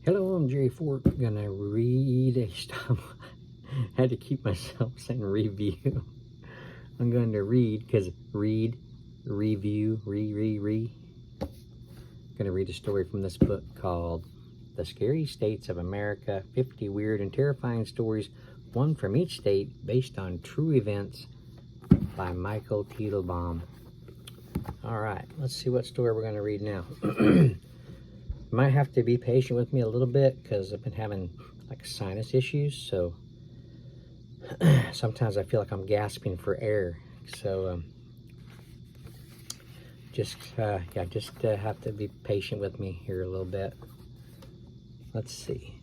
Hello, I'm Jerry Fort. I'm gonna read a stop. I had to keep myself saying review. I'm going to read because read, review, Gonna read a story from this book called The Scary States of America, 50 Weird and Terrifying Stories, one from each state based on true events by Michael Teitelbaum. All right, let's see what story we're gonna read now. Might have to be patient with me a little bit because I've been having like sinus issues, so sometimes I feel like I'm gasping for air. So just have to be patient with me here a little bit. Let's see.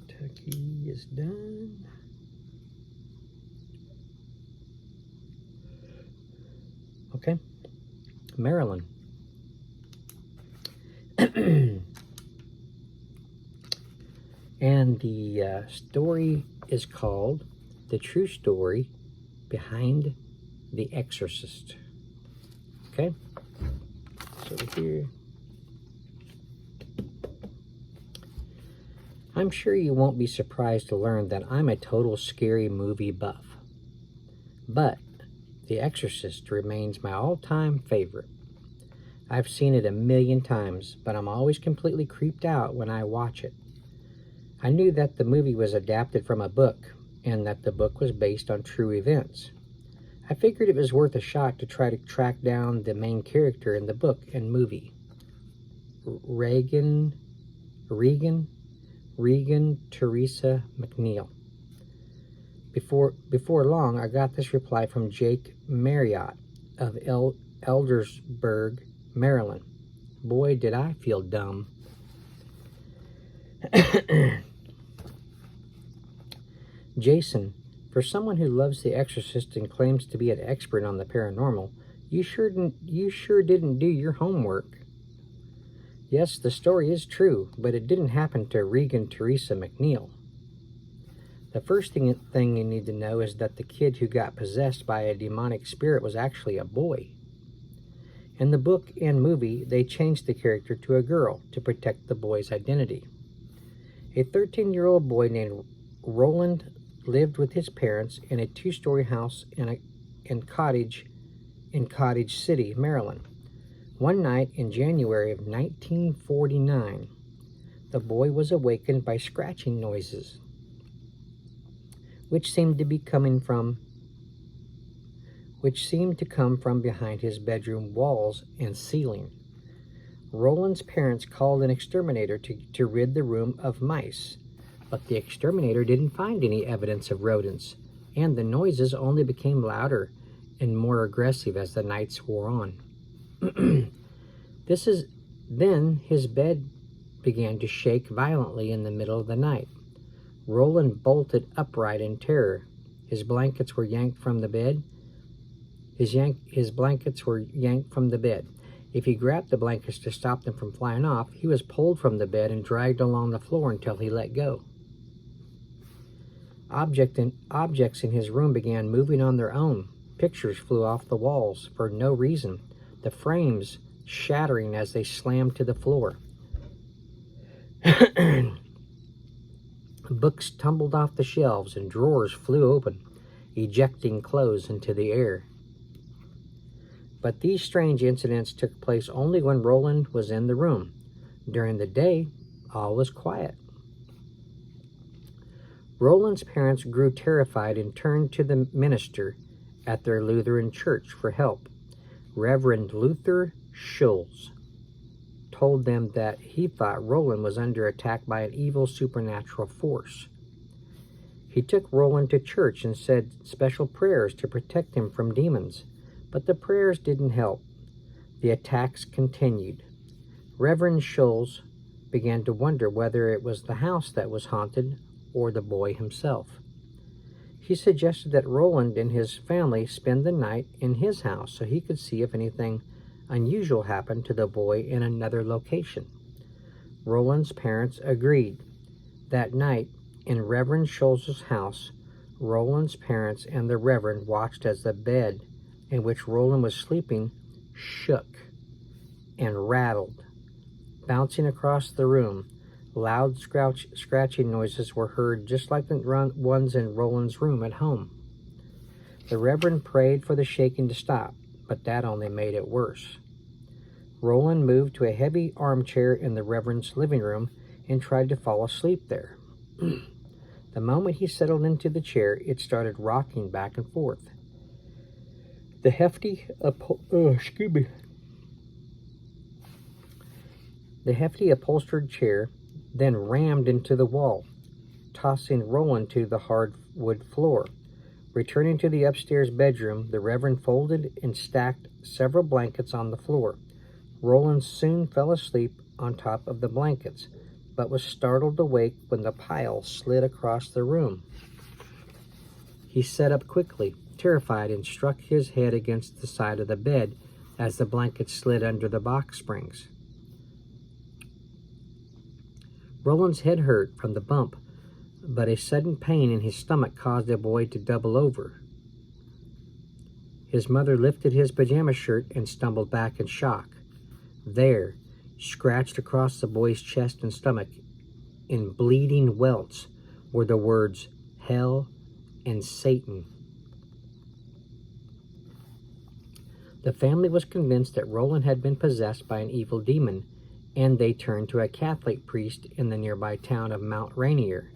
Kentucky is done. Okay. Maryland. And the story is called The True Story Behind the Exorcist. Okay? So here. I'm sure you won't be surprised to learn that I'm a total scary movie buff. But The Exorcist remains my all-time favorite. I've seen it a million times, but I'm always completely creeped out when I watch it. I knew that the movie was adapted from a book, and that the book was based on true events. I figured it was worth a shot to try to track down the main character in the book and movie. Regan Teresa McNeil. Before long, I got this reply from Jake Marriott of Eldersburg, Maryland. Boy, did I feel dumb. Jason, for someone who loves The Exorcist and claims to be an expert on the paranormal, you sure didn't do your homework. Yes, the story is true, but it didn't happen to Regan Teresa McNeil. The first thing you need to know is that the kid who got possessed by a demonic spirit was actually a boy. In the book and movie, they changed the character to a girl to protect the boy's identity. A 13-year-old boy named Roland lived with his parents in a 2-story house in Cottage City, Maryland. One night in January of 1949, the boy was awakened by scratching noises, which seemed to come from behind his bedroom walls and ceiling. Roland's parents called an exterminator to rid the room of mice, but the exterminator didn't find any evidence of rodents, and the noises only became louder and more aggressive as the nights wore on. Then his bed began to shake violently in the middle of the night. Roland bolted upright in terror. His blankets were yanked from the bed. His blankets were yanked from the bed. If he grabbed the blankets to stop them from flying off, he was pulled from the bed and dragged along the floor until he let go. Objects in his room began moving on their own. Pictures flew off the walls for no reason, the frames shattering as they slammed to the floor. Books tumbled off the shelves and drawers flew open, ejecting clothes into the air. But these strange incidents took place only when Roland was in the room. During the day, all was quiet. Roland's parents grew terrified and turned to the minister at their Lutheran church for help. Reverend Luther Schulz told them that he thought Roland was under attack by an evil supernatural force. He took Roland to church and said special prayers to protect him from demons, but the prayers didn't help. The attacks continued. Reverend Schulz began to wonder whether it was the house that was haunted or the boy himself. He suggested that Roland and his family spend the night in his house so he could see if anything unusual happened to the boy in another location. Roland's parents agreed. That night, in Reverend Schulz's house, Roland's parents and the Reverend watched as the bed in which Roland was sleeping shook and rattled, bouncing across the room. Loud scratching noises were heard just like the ones in Roland's room at home. The Reverend prayed for the shaking to stop, but that only made it worse. Roland moved to a heavy armchair in the Reverend's living room and tried to fall asleep there. The moment he settled into the chair, it started rocking back and forth. The hefty upholstered chair then rammed into the wall, tossing Roland to the hardwood floor. Returning to the upstairs bedroom, the Reverend folded and stacked several blankets on the floor. Roland soon fell asleep on top of the blankets, but was startled awake when the pile slid across the room. He sat up quickly, terrified, and struck his head against the side of the bed as the blankets slid under the box springs. Roland's head hurt from the bump, but a sudden pain in his stomach caused the boy to double over. His mother lifted his pajama shirt and stumbled back in shock. There, scratched across the boy's chest and stomach, in bleeding welts, were the words hell and Satan. The family was convinced that Roland had been possessed by an evil demon, and they turned to a Catholic priest in the nearby town of Mount Rainier.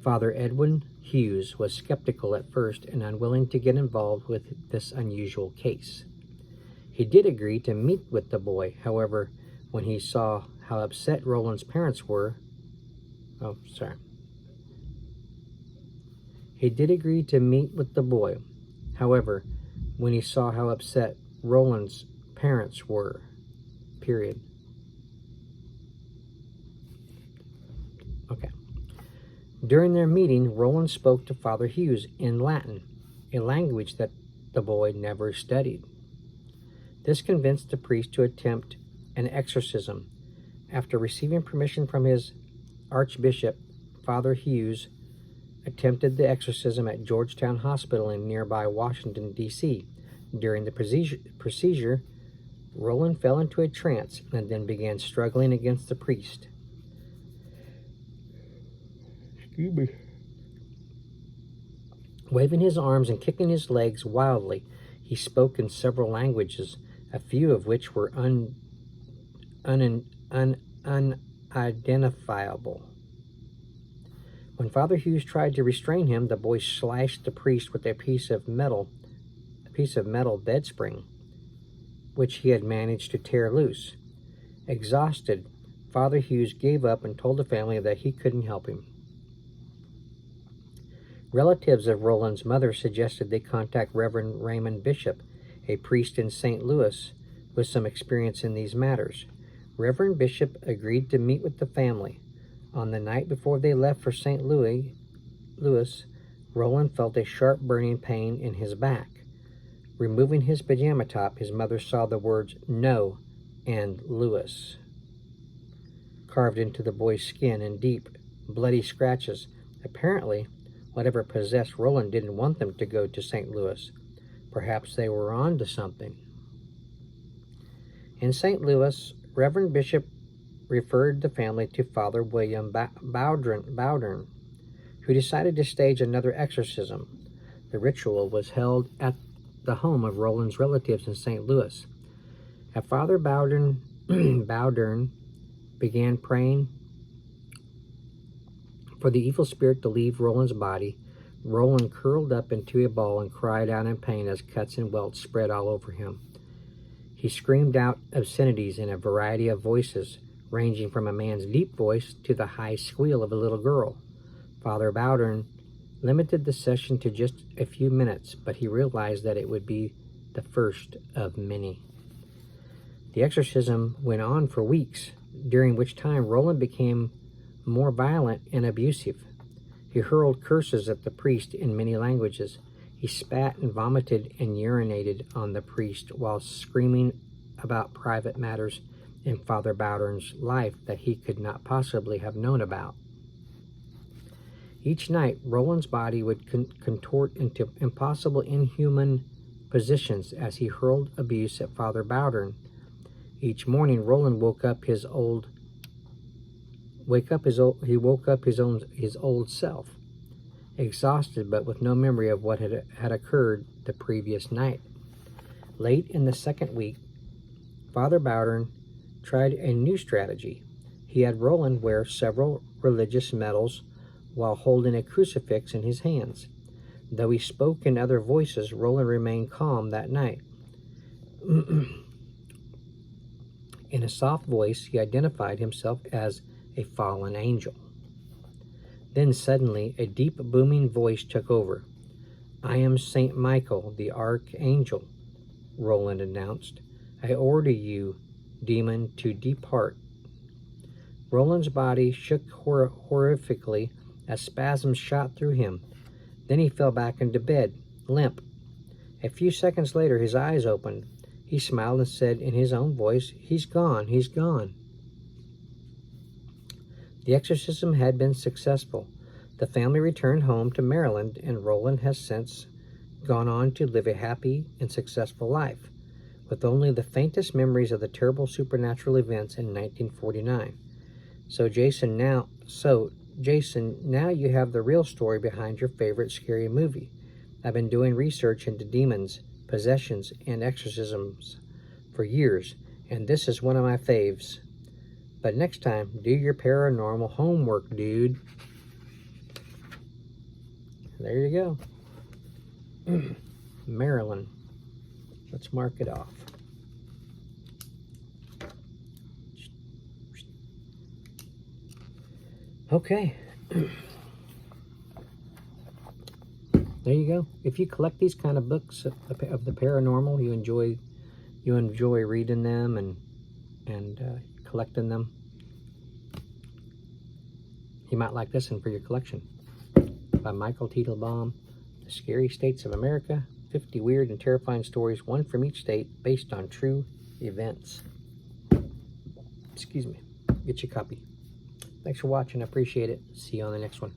Father Edwin Hughes was skeptical at first and unwilling to get involved with this unusual case. He did agree to meet with the boy. However, when he saw how upset Roland's parents were, He did agree to meet with the boy. However, when he saw how upset Roland's parents were, During their meeting, Roland spoke to Father Hughes in Latin, a language that the boy never studied. This convinced the priest to attempt an exorcism. After receiving permission from his archbishop, Father Hughes attempted the exorcism at Georgetown Hospital in nearby Washington, D.C. During the procedure, Roland fell into a trance and then began struggling against the priest. Waving his arms and kicking his legs wildly, he spoke in several languages, a few of which were unidentifiable. When Father Hughes tried to restrain him, the boy slashed the priest with a piece of metal bed spring, which he had managed to tear loose. Exhausted, Father Hughes gave up and told the family that he couldn't help him. Relatives of Roland's mother suggested they contact Reverend Raymond Bishop, a priest in St. Louis with some experience in these matters. Reverend Bishop agreed to meet with the family. On the night before they left for St. Louis, Roland felt a sharp burning pain in his back. Removing his pajama top, his mother saw the words "No" and "Louis" carved into the boy's skin in deep, bloody scratches. Apparently, whatever possessed Roland didn't want them to go to St. Louis. Perhaps they were on to something. In St. Louis, Reverend Bishop referred the family to Father William Bowdern, who decided to stage another exorcism. The ritual was held at the home of Roland's relatives in St. Louis. As Father Bowdern began praying for the evil spirit to leave Roland's body, Roland curled up into a ball and cried out in pain as cuts and welts spread all over him. He screamed out obscenities in a variety of voices, ranging from a man's deep voice to the high squeal of a little girl. Father Bowdern limited the session to just a few minutes, but he realized that it would be the first of many. The exorcism went on for weeks, during which time Roland became more violent and abusive. He hurled curses at the priest in many languages. He spat and vomited and urinated on the priest while screaming about private matters in Father Bowdern's life that he could not possibly have known about. Each night, Roland's body would contort into impossible inhuman positions as he hurled abuse at Father Bowdern. Each morning, Roland woke up his old self, exhausted but with no memory of what had occurred the previous night. Late in the second week, Father Bowden tried a new strategy. He had Roland wear several religious medals while holding a crucifix in his hands. Though he spoke in other voices, Roland remained calm that night. In a soft voice, he identified himself as a fallen angel. Then suddenly, a deep, booming voice took over. "I am Saint Michael, the Archangel," Roland announced. "I order you, demon, to depart." Roland's body shook horrifically as spasms shot through him. Then he fell back into bed, limp. A few seconds later, his eyes opened. He smiled and said in his own voice, "He's gone, he's gone." The exorcism had been successful. The family returned home to Maryland, and Roland has since gone on to live a happy and successful life, with only the faintest memories of the terrible supernatural events in 1949. So Jason, now you have the real story behind your favorite scary movie. I've been doing research into demons, possessions, and exorcisms for years, and this is one of my faves. But next time, do your paranormal homework, dude. There you go. Maryland. Let's mark it off. Okay. There you go. If you collect these kind of books of the paranormal, you enjoy reading them and collecting them, you might like this one for your collection. By Michael Teitelbaum, The Scary States of America, 50 Weird and Terrifying Stories, one from each state, based on true events. Excuse me. Get your copy. Thanks for watching. I appreciate it. See you on the next one.